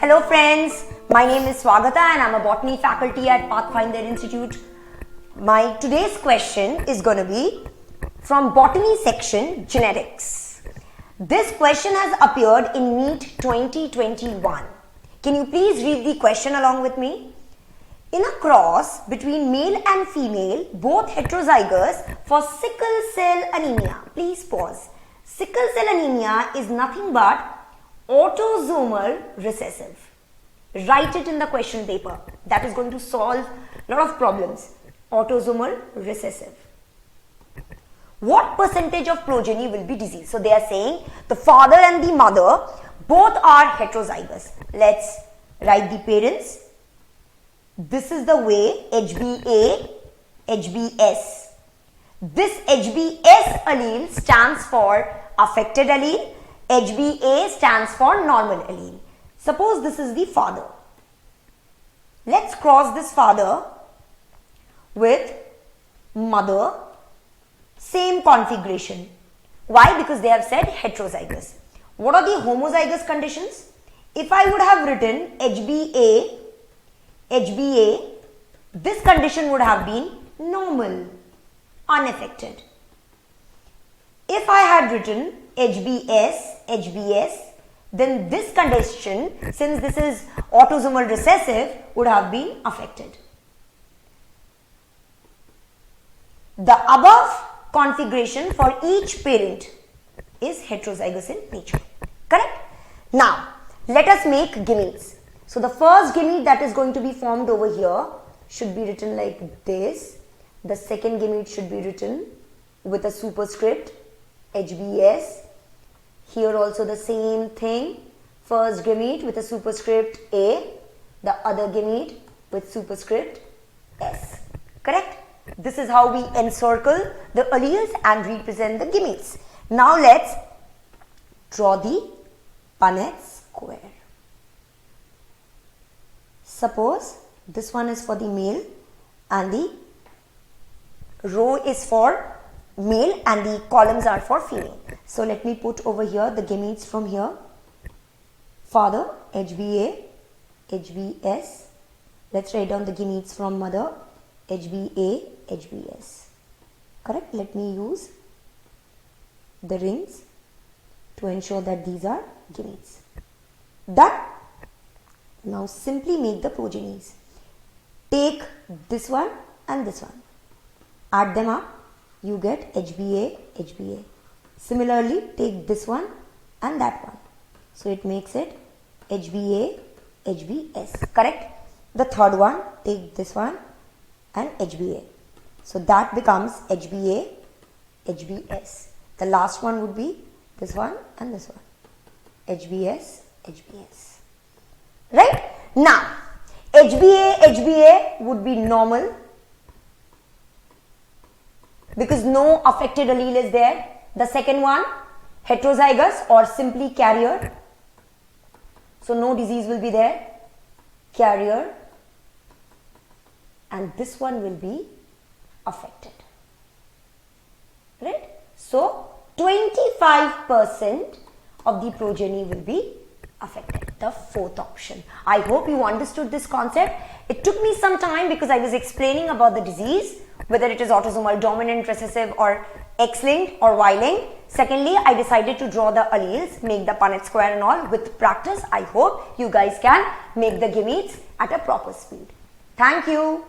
Hello friends, my name is Swagata and I'm a botany faculty at Pathfinder Institute. My today's question is going to be from botany section, genetics. This question has appeared in NEET 2021. Can you please read the question along with me? In a cross between male and female, both heterozygous for sickle cell anemia. Please pause. Sickle cell anemia is nothing but autosomal recessive. Write it in the question paper. That is going to solve a lot of problems. Autosomal recessive. What percentage of progeny will be diseased? So they are saying the father and the mother both are heterozygous. Let's write the parents. This is the way HbA, HbS. This HbS allele stands for affected allele. HbA stands for normal allele. Suppose this is the father. Let's cross this father with mother. Same configuration. Why? Because they have said heterozygous. What are the homozygous conditions? If I would have written HbA, HbA, this condition would have been normal, unaffected. If I had written HbS, HbS, then this condition, since this is autosomal recessive, would have been affected. The above configuration for each parent is heterozygous in nature. Correct? Now, let us make gametes. So, the first gamete that is going to be formed over here should be written like this. The second gamete should be written with a superscript HbS. Here also the same thing. First gamete with a superscript A. The other gamete with superscript S. Correct? This is how we encircle the alleles and represent the gametes. Now let's draw the Punnett square. Suppose this one is for the male and the row is for male and the columns are for female. So let me put over here the gametes from here. Father, HbA, HbS. Let's write down the gametes from mother, HbA, HbS. Correct? Let me use the rings to ensure that these are gametes. Done? Now simply make the progenies. Take this one and this one. Add them up. You get HbA, HbA. Similarly, take this one and that one. So it makes it HbA, HbS. Correct? The third one, take this one and HbA. So that becomes HbA, HbS. The last one would be this one and this one. HbS, HbS. Right? Now, HbA, HbA would be normal because no affected allele is there. The second one, heterozygous or simply carrier. So no disease will be there. Carrier. And this one will be affected. Right? So 25% of the progeny will be affected. The fourth option. I hope you understood this concept. It took me some time because I was explaining about the disease, whether it is autosomal dominant, recessive or X-linked or Y-linked. Secondly, I decided to draw the alleles, make the Punnett square and all. With practice, I hope you guys can make the gametes at a proper speed. Thank you.